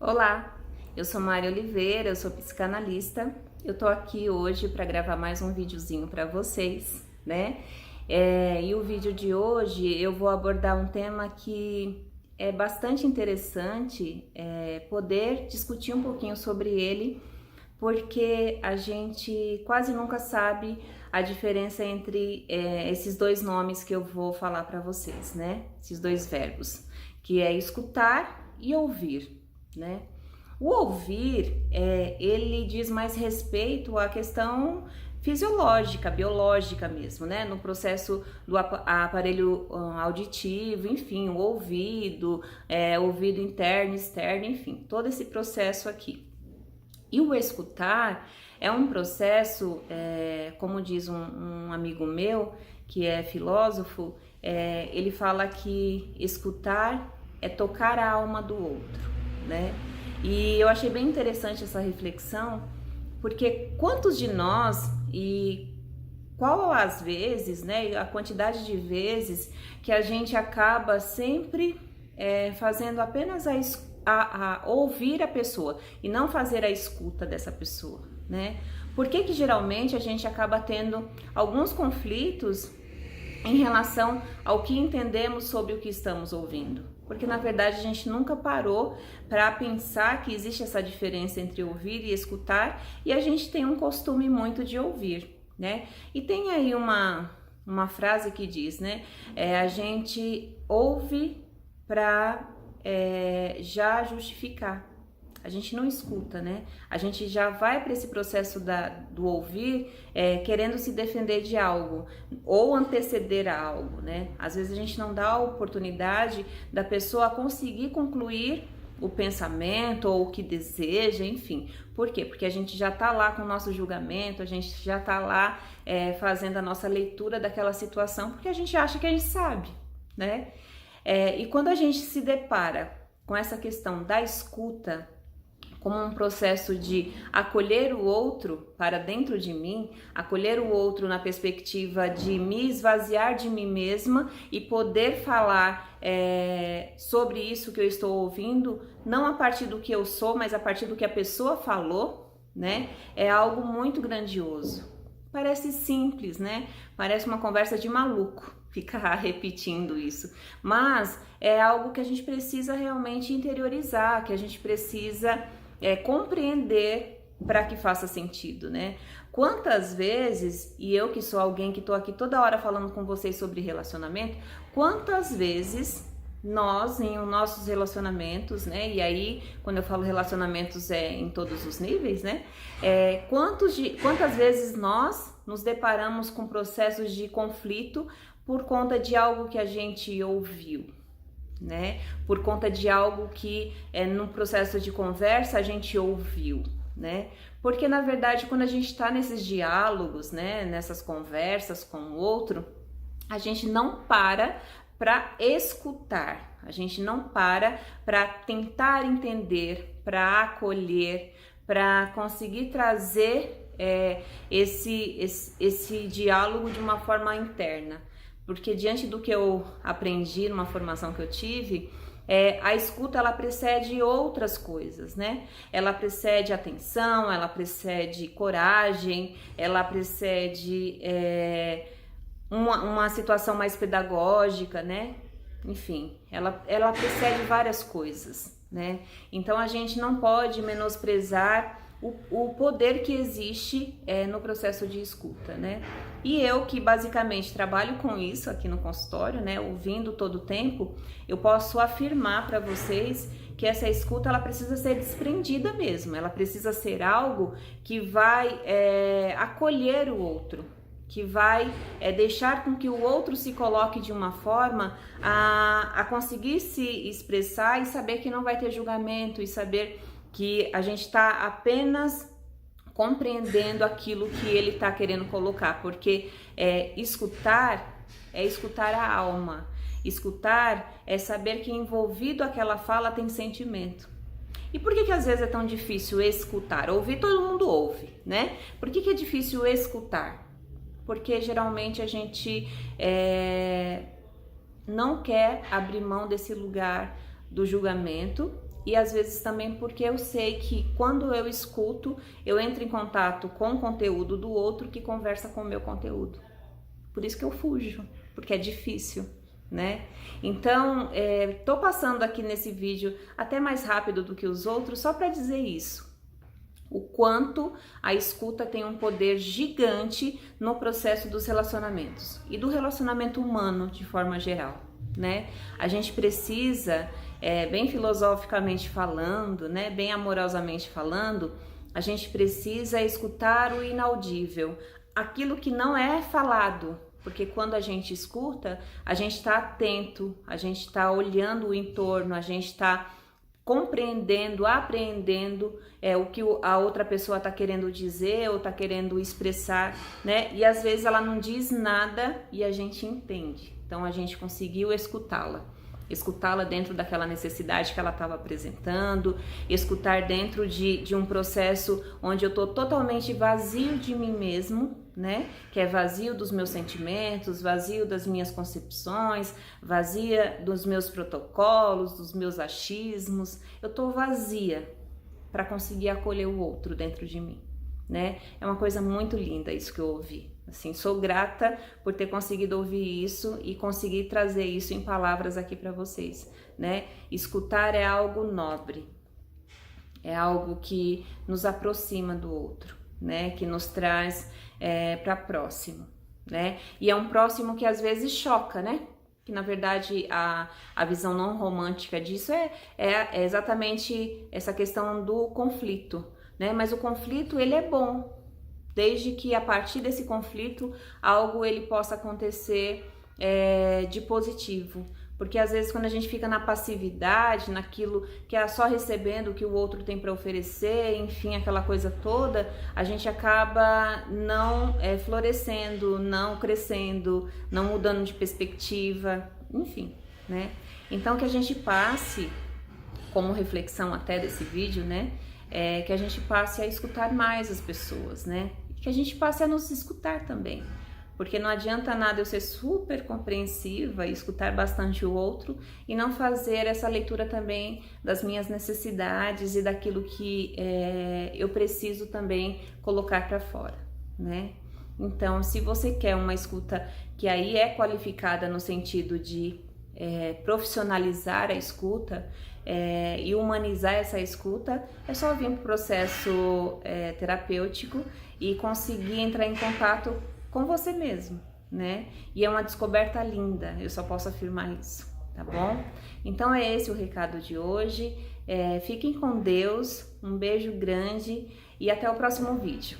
Olá, eu sou Maria Oliveira, eu sou psicanalista. Eu tô aqui hoje para gravar mais um videozinho para vocês, né? E o vídeo de hoje eu vou abordar um tema que é bastante interessante, poder discutir um pouquinho sobre ele, porque a gente quase nunca sabe a diferença entre esses dois nomes que eu vou falar para vocês, né? Esses dois verbos, que é escutar e ouvir, né? O ouvir, ele diz mais respeito à questão fisiológica, biológica mesmo, né? No processo do aparelho auditivo, enfim, o ouvido, ouvido interno, externo, enfim, todo esse processo aqui. E o escutar é um processo, como diz um amigo meu, que é filósofo, ele fala que escutar é tocar a alma do outro, né? E eu achei bem interessante essa reflexão, porque quantos de nós e qual às vezes, né, a quantidade de vezes que a gente acaba sempre fazendo apenas a ouvir a pessoa e não fazer a escuta dessa pessoa, né? Por que que geralmente a gente acaba tendo alguns conflitos em relação ao que entendemos sobre o que estamos ouvindo? Porque na verdade a gente nunca parou para pensar que existe essa diferença entre ouvir e escutar, e a gente tem um costume muito de ouvir, né? E tem aí uma frase que diz, né? A gente ouve para já justificar. A gente não escuta, né? A gente já vai para esse processo do ouvir querendo se defender de algo ou anteceder a algo, né? Às vezes a gente não dá a oportunidade da pessoa conseguir concluir o pensamento ou o que deseja, enfim. Por quê? Porque a gente já tá lá com o nosso julgamento, a gente já tá lá fazendo a nossa leitura daquela situação, porque a gente acha que a gente sabe, né? E quando a gente se depara com essa questão da escuta como um processo de acolher o outro para dentro de mim, acolher o outro na perspectiva de me esvaziar de mim mesma e poder falar sobre isso que eu estou ouvindo, não a partir do que eu sou, mas a partir do que a pessoa falou, né? É algo muito grandioso. Parece simples, né? Parece uma conversa de maluco ficar repetindo isso, mas é algo que a gente precisa realmente interiorizar, que a gente precisa compreender para que faça sentido, né? Quantas vezes, e eu que sou alguém que tô aqui toda hora falando com vocês sobre relacionamento, quantas vezes nós, em nossos relacionamentos, né? E aí, quando eu falo relacionamentos, em todos os níveis, né? Quantas vezes nós nos deparamos com processos de conflito por conta de algo que a gente ouviu, né? Por conta de algo que no processo de conversa a gente ouviu, né? Porque na verdade quando a gente está nesses diálogos, né, nessas conversas com o outro, a gente não para escutar, a gente não para tentar entender, para acolher, para conseguir trazer esse diálogo de uma forma interna. Porque diante do que eu aprendi numa formação que eu tive, a escuta ela precede outras coisas, né? Ela precede atenção, ela precede coragem, ela precede uma situação mais pedagógica, né? Enfim, ela precede várias coisas, né? Então a gente não pode menosprezar o poder que existe no processo de escuta, né? E eu que basicamente trabalho com isso aqui no consultório, né, ouvindo todo o tempo, eu posso afirmar para vocês que essa escuta ela precisa ser desprendida mesmo, ela precisa ser algo que vai acolher o outro, que vai deixar com que o outro se coloque de uma forma a conseguir se expressar e saber que não vai ter julgamento e saber que a gente está apenas compreendendo aquilo que ele está querendo colocar, porque escutar é escutar a alma, escutar é saber que envolvido aquela fala tem sentimento. E por que às vezes é tão difícil escutar? Ouvir todo mundo ouve, né? Por que é difícil escutar? Porque geralmente a gente não quer abrir mão desse lugar do julgamento e às vezes também porque eu sei que quando eu escuto, eu entro em contato com o conteúdo do outro que conversa com o meu conteúdo. Por isso que eu fujo, porque é difícil, né? Então, tô passando aqui nesse vídeo até mais rápido do que os outros só para dizer isso. O quanto a escuta tem um poder gigante no processo dos relacionamentos e do relacionamento humano de forma geral, né? A gente precisa, bem filosoficamente falando, né, bem amorosamente falando, a gente precisa escutar o inaudível, aquilo que não é falado, porque quando a gente escuta, a gente está atento, a gente está olhando o entorno, a gente está compreendendo, apreendendo o que a outra pessoa está querendo dizer ou está querendo expressar, né? E às vezes ela não diz nada e a gente entende. Então a gente conseguiu escutá-la dentro daquela necessidade que ela estava apresentando, escutar dentro de um processo onde eu estou totalmente vazio de mim mesmo, né? Que é vazio dos meus sentimentos, vazio das minhas concepções, vazia dos meus protocolos, dos meus achismos. Eu estou vazia para conseguir acolher o outro dentro de mim, né? É uma coisa muito linda isso que eu ouvi. Assim, sou grata por ter conseguido ouvir isso e conseguir trazer isso em palavras aqui para vocês, né? Escutar é algo nobre, é algo que nos aproxima do outro, né? Que nos traz para próximo, né? E é um próximo que às vezes choca, né? Que na verdade a visão não romântica disso é exatamente essa questão do conflito, né? Mas o conflito, ele é bom, desde que a partir desse conflito algo ele possa acontecer de positivo. Porque às vezes quando a gente fica na passividade, naquilo que é só recebendo o que o outro tem para oferecer, enfim, aquela coisa toda, a gente acaba não florescendo, não crescendo, não mudando de perspectiva, enfim, né? Então que a gente passe, como reflexão até desse vídeo, né? Que a gente passe a escutar mais as pessoas, né? Que a gente passe a nos escutar também. Porque não adianta nada eu ser super compreensiva e escutar bastante o outro e não fazer essa leitura também das minhas necessidades e daquilo que eu preciso também colocar para fora, né? Então, se você quer uma escuta que aí é qualificada no sentido de profissionalizar a escuta e humanizar essa escuta, é só vir para o processo terapêutico e conseguir entrar em contato com você mesmo, né? E é uma descoberta linda, eu só posso afirmar isso, tá bom? Então é esse o recado de hoje, fiquem com Deus, um beijo grande e até o próximo vídeo.